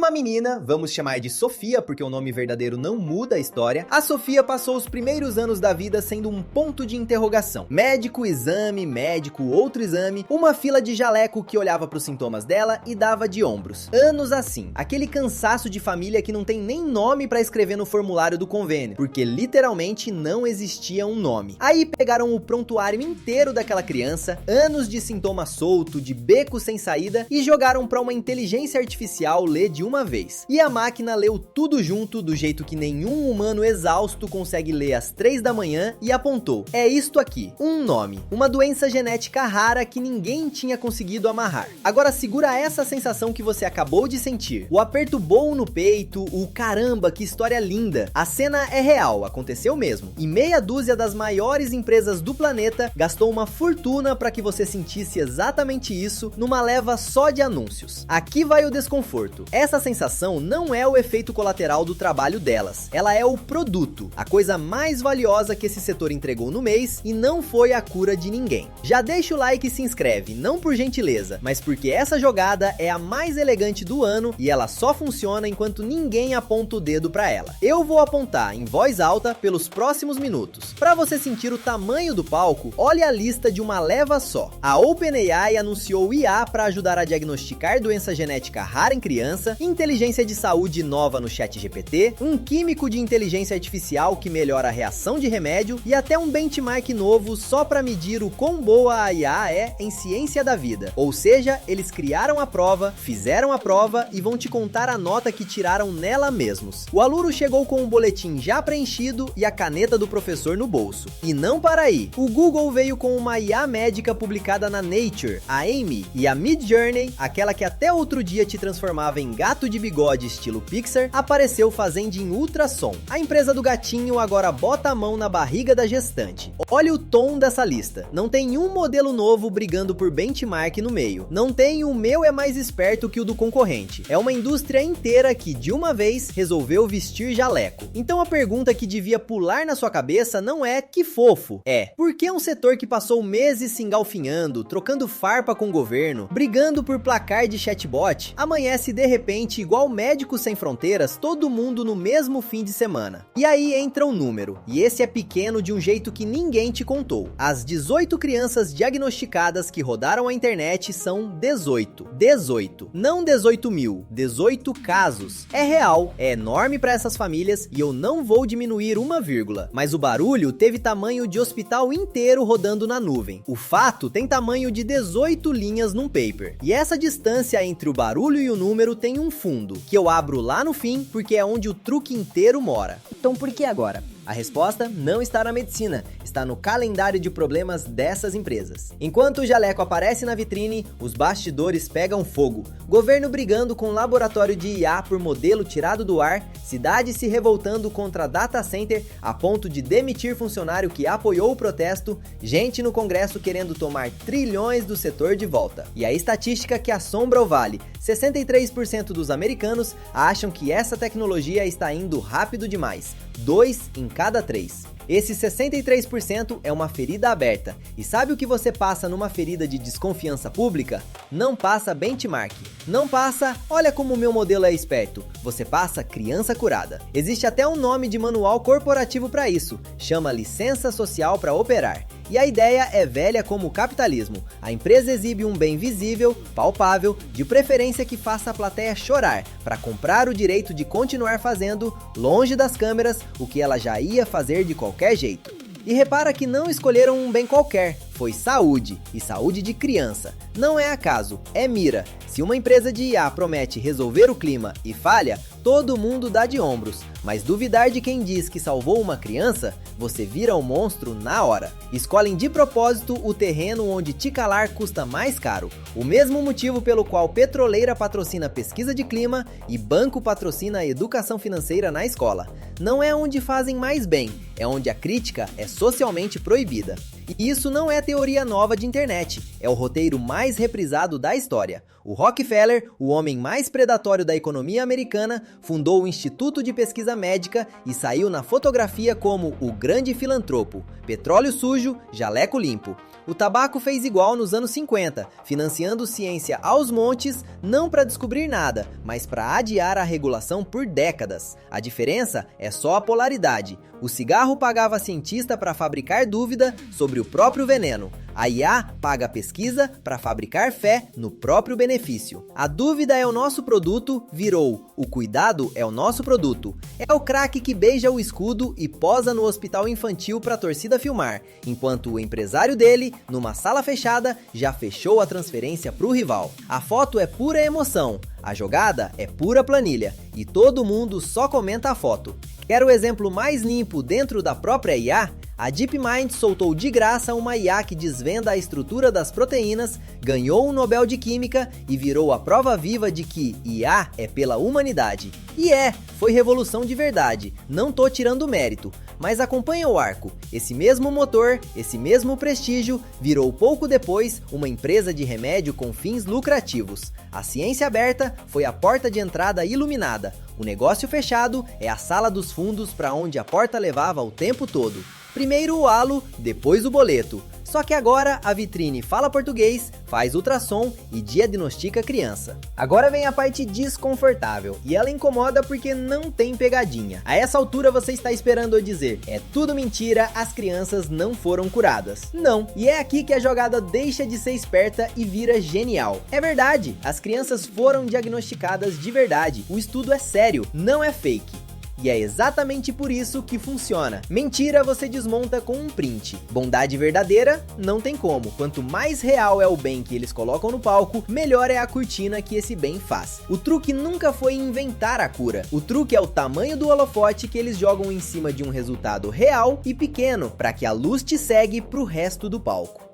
Uma menina, vamos chamar de Sofia, porque o nome verdadeiro não muda a história. A Sofia passou os primeiros anos da vida sendo um ponto de interrogação. Médico, exame, médico, outro exame, uma fila de jaleco que olhava para os sintomas dela e dava de ombros. Anos assim, aquele cansaço de família que não tem nem nome para escrever no formulário do convênio, porque literalmente não existia um nome. Aí pegaram o prontuário inteiro daquela criança, anos de sintoma solto, de beco sem saída, e jogaram para uma inteligência artificial ler de uma vez. E a máquina leu tudo junto, do jeito que nenhum humano exausto consegue ler às 3 da manhã, e apontou: é isto aqui, um nome, uma doença genética rara que ninguém tinha conseguido amarrar. Agora segura essa sensação que você acabou de sentir, o aperto bom no peito, o caramba, que história linda. A cena é real, aconteceu mesmo, e meia dúzia das maiores empresas do planeta gastou uma fortuna para que você sentisse exatamente isso numa leva só de anúncios. Aqui vai o desconforto. Essa sensação não é o efeito colateral do trabalho delas, ela é o produto, a coisa mais valiosa que esse setor entregou no mês, e não foi a cura de ninguém. Já deixa o like e se inscreve, não por gentileza, mas porque essa jogada é a mais elegante do ano e ela só funciona enquanto ninguém aponta o dedo para ela. Eu vou apontar em voz alta pelos próximos minutos. Para você sentir o tamanho do palco, olhe a lista de uma leva só. A OpenAI anunciou IA para ajudar a diagnosticar doença genética rara em criança, inteligência de saúde nova no ChatGPT, um químico de inteligência artificial que melhora a reação de remédio e até um benchmark novo só para medir o quão boa a IA é em ciência da vida. Ou seja, eles criaram a prova, fizeram a prova e vão te contar a nota que tiraram nela mesmos. O aluno chegou com o boletim já preenchido e a caneta do professor no bolso. E não para aí, o Google veio com uma IA médica publicada na Nature, a Amy, e a Midjourney, aquela que até outro dia te transformava em gato de bigode estilo Pixar, apareceu fazendo em ultrassom. A empresa do gatinho agora bota a mão na barriga da gestante. Olha o tom dessa lista. Não tem um modelo novo brigando por benchmark no meio. Não tem o meu é mais esperto que o do concorrente. É uma indústria inteira que, de uma vez, resolveu vestir jaleco. Então a pergunta que devia pular na sua cabeça não é que fofo. É, por que um setor que passou meses se engalfinhando, trocando farpa com o governo, brigando por placar de chatbot, amanhece de repente igual Médicos Sem Fronteiras, todo mundo no mesmo fim de semana? E aí entra um número, e esse é pequeno de um jeito que ninguém te contou. As 18 crianças diagnosticadas que rodaram a internet são 18. 18. Não 18 mil, 18 casos. É real, é enorme para essas famílias e eu não vou diminuir uma vírgula. Mas o barulho teve tamanho de hospital inteiro rodando na nuvem. O fato tem tamanho de 18 linhas num paper. E essa distância entre o barulho e o número tem um fundo, que eu abro lá no fim porque é onde o truque inteiro mora. Então por que agora? A resposta não está na medicina, está no calendário de problemas dessas empresas. Enquanto o jaleco aparece na vitrine, os bastidores pegam fogo. Governo brigando com laboratório de IA por modelo tirado do ar, cidade se revoltando contra data center a ponto de demitir funcionário que apoiou o protesto, gente no Congresso querendo tomar trilhões do setor de volta. E a estatística que assombra o vale: 63% dos americanos acham que essa tecnologia está indo rápido demais. 2 em cada 3. Esse 63% é uma ferida aberta. E sabe o que você passa numa ferida de desconfiança pública? Não passa benchmark. Não passa, olha como o meu modelo é esperto. Você passa criança curada. Existe até um nome de manual corporativo para isso. Chama licença social para operar. E a ideia é velha como o capitalismo. A empresa exibe um bem visível, palpável, de preferência que faça a plateia chorar, para comprar o direito de continuar fazendo, longe das câmeras, o que ela já ia fazer de qualquer jeito. E repara que não escolheram um bem qualquer, foi saúde, e saúde de criança. Não é acaso, é mira. Se uma empresa de IA promete resolver o clima e falha, todo mundo dá de ombros. Mas duvidar de quem diz que salvou uma criança, você vira um monstro na hora. Escolhem de propósito o terreno onde te calar custa mais caro. O mesmo motivo pelo qual petroleira patrocina pesquisa de clima e banco patrocina educação financeira na escola. Não é onde fazem mais bem, é onde a crítica é socialmente proibida. E isso não é teoria nova de internet, é o roteiro mais reprisado da história. O Rockefeller, o homem mais predatório da economia americana, fundou o Instituto de Pesquisa Médica e saiu na fotografia como o grande filantropo. Petróleo sujo, jaleco limpo. O tabaco fez igual nos anos 50, financiando ciência aos montes, não para descobrir nada, mas para adiar a regulação por décadas. A diferença é só a polaridade. O cigarro pagava cientista para fabricar dúvida sobre o próprio veneno. A IA paga pesquisa para fabricar fé no próprio benefício. A dúvida é o nosso produto, virou. O cuidado é o nosso produto. É o craque que beija o escudo e posa no hospital infantil para a torcida filmar, enquanto o empresário dele, numa sala fechada, já fechou a transferência para o rival. A foto é pura emoção, a jogada é pura planilha e todo mundo só comenta a foto. Quer o exemplo mais limpo dentro da própria IA? A DeepMind soltou de graça uma IA que desvenda a estrutura das proteínas, ganhou um Nobel de Química e virou a prova viva de que IA é pela humanidade. E foi revolução de verdade, não tô tirando mérito, mas acompanha o arco. Esse mesmo motor, esse mesmo prestígio, virou pouco depois uma empresa de remédio com fins lucrativos. A ciência aberta foi a porta de entrada iluminada. O negócio fechado é a sala dos fundos para onde a porta levava o tempo todo. Primeiro o halo, depois o boleto. Só que agora a vitrine fala português, faz ultrassom e diagnostica a criança. Agora vem a parte desconfortável, e ela incomoda porque não tem pegadinha. A essa altura você está esperando eu dizer, é tudo mentira, as crianças não foram curadas. Não, e é aqui que a jogada deixa de ser esperta e vira genial. É verdade, as crianças foram diagnosticadas de verdade, o estudo é sério, não é fake. E é exatamente por isso que funciona. Mentira você desmonta com um print. Bondade verdadeira, não tem como. Quanto mais real é o bem que eles colocam no palco, melhor é a cortina que esse bem faz. O truque nunca foi inventar a cura. O truque é o tamanho do holofote que eles jogam em cima de um resultado real e pequeno, para que a luz te segue pro resto do palco.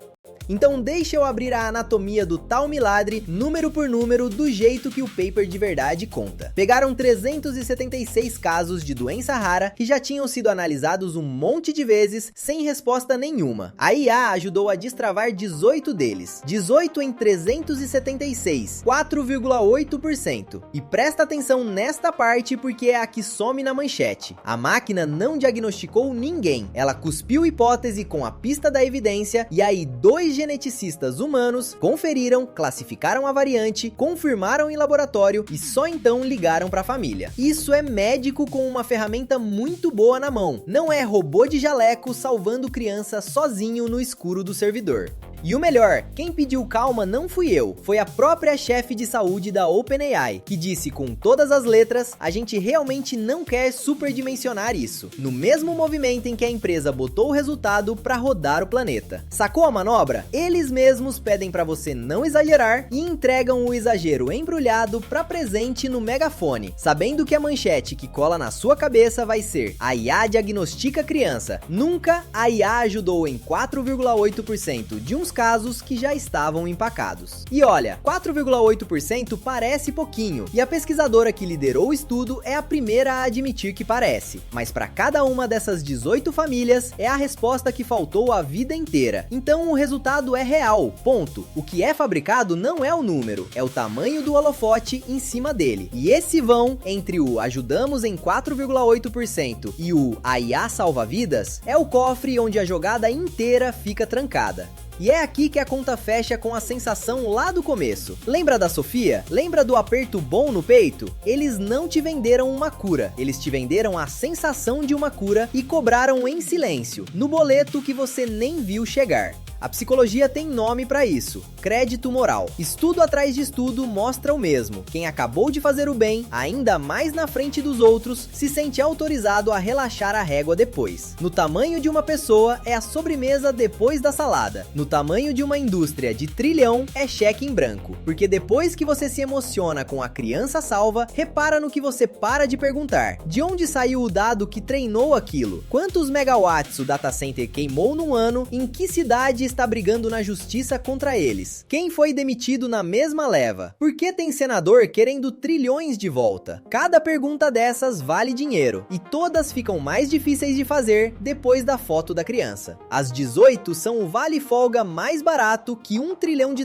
Então deixa eu abrir a anatomia do tal milagre, número por número, do jeito que o paper de verdade conta. Pegaram 376 casos de doença rara que já tinham sido analisados um monte de vezes, sem resposta nenhuma. A IA ajudou a destravar 18 deles. 18 em 376, 4,8%. E presta atenção nesta parte porque é a que some na manchete. A máquina não diagnosticou ninguém. Ela cuspiu hipótese com a pista da evidência e aí dois geneticistas humanos conferiram, classificaram a variante, confirmaram em laboratório e só então ligaram para a família. Isso é médico com uma ferramenta muito boa na mão. Não é robô de jaleco salvando criança sozinho no escuro do servidor. E o melhor, quem pediu calma não fui eu, foi a própria chefe de saúde da OpenAI, que disse com todas as letras, a gente realmente não quer superdimensionar isso, no mesmo movimento em que a empresa botou o resultado para rodar o planeta. Sacou a manobra? Eles mesmos pedem para você não exagerar e entregam o exagero embrulhado para presente no megafone, sabendo que a manchete que cola na sua cabeça vai ser a IA diagnostica criança. Nunca a IA ajudou em 4,8% de uns casos que já estavam empacados. E olha, 4,8% parece pouquinho, e a pesquisadora que liderou o estudo é a primeira a admitir que parece. Mas para cada uma dessas 18 famílias, é a resposta que faltou a vida inteira. Então o resultado é real, ponto. O que é fabricado não é o número, é o tamanho do holofote em cima dele. E esse vão entre o ajudamos em 4,8% e o a IA salva vidas, é o cofre onde a jogada inteira fica trancada. E é aqui que a conta fecha com a sensação lá do começo. Lembra da Sofia? Lembra do aperto bom no peito? Eles não te venderam uma cura, eles te venderam a sensação de uma cura e cobraram em silêncio, no boleto que você nem viu chegar. A psicologia tem nome para isso, crédito moral. Estudo atrás de estudo mostra o mesmo. Quem acabou de fazer o bem, ainda mais na frente dos outros, se sente autorizado a relaxar a régua depois. No tamanho de uma pessoa, é a sobremesa depois da salada. No tamanho de uma indústria de trilhão, é cheque em branco. Porque depois que você se emociona com a criança salva, repara no que você para de perguntar. De onde saiu o dado que treinou aquilo? Quantos megawatts o data center queimou num ano? Em que cidade está brigando na justiça contra eles? Quem foi demitido na mesma leva? Por que tem senador querendo trilhões de volta? Cada pergunta dessas vale dinheiro, e todas ficam mais difíceis de fazer depois da foto da criança. As 18 são o vale-folga mais barato que $1 trilhão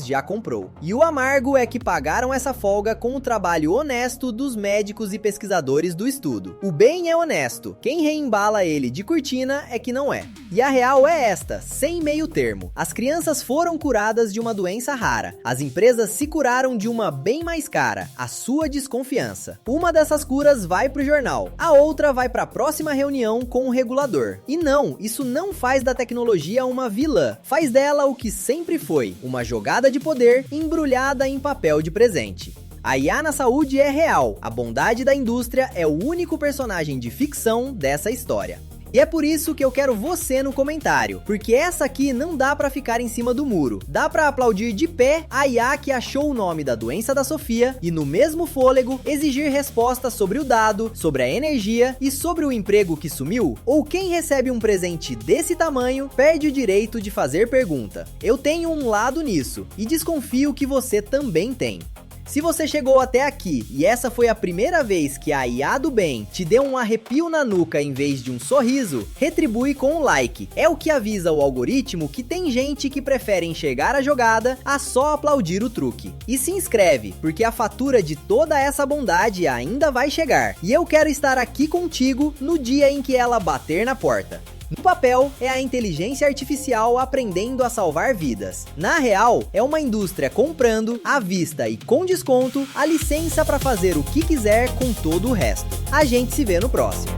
já comprou. E o amargo é que pagaram essa folga com o trabalho honesto dos médicos e pesquisadores do estudo. O bem é honesto, quem reembala ele de cortina é que não é. E a real é esta, sem meio termo. As crianças foram curadas de uma doença rara. As empresas se curaram de uma bem mais cara, a sua desconfiança. Uma dessas curas vai pro jornal, a outra vai para a próxima reunião com o regulador. E não, isso não faz da tecnologia uma vilã, faz dela o que sempre foi, uma jogada de poder embrulhada em papel de presente. A IA na saúde é real, a bondade da indústria é o único personagem de ficção dessa história. E é por isso que eu quero você no comentário, porque essa aqui não dá pra ficar em cima do muro. Dá pra aplaudir de pé a IA que achou o nome da doença da Sofia e no mesmo fôlego exigir respostas sobre o dado, sobre a energia e sobre o emprego que sumiu? Ou quem recebe um presente desse tamanho perde o direito de fazer pergunta? Eu tenho um lado nisso e desconfio que você também tem. Se você chegou até aqui e essa foi a primeira vez que a IA do bem te deu um arrepio na nuca em vez de um sorriso, retribui com um like. É o que avisa o algoritmo que tem gente que prefere enxergar a jogada a só aplaudir o truque. E se inscreve, porque a fatura de toda essa bondade ainda vai chegar. E eu quero estar aqui contigo no dia em que ela bater na porta. No papel, é a inteligência artificial aprendendo a salvar vidas. Na real, é uma indústria comprando, à vista e com desconto, a licença para fazer o que quiser com todo o resto. A gente se vê no próximo.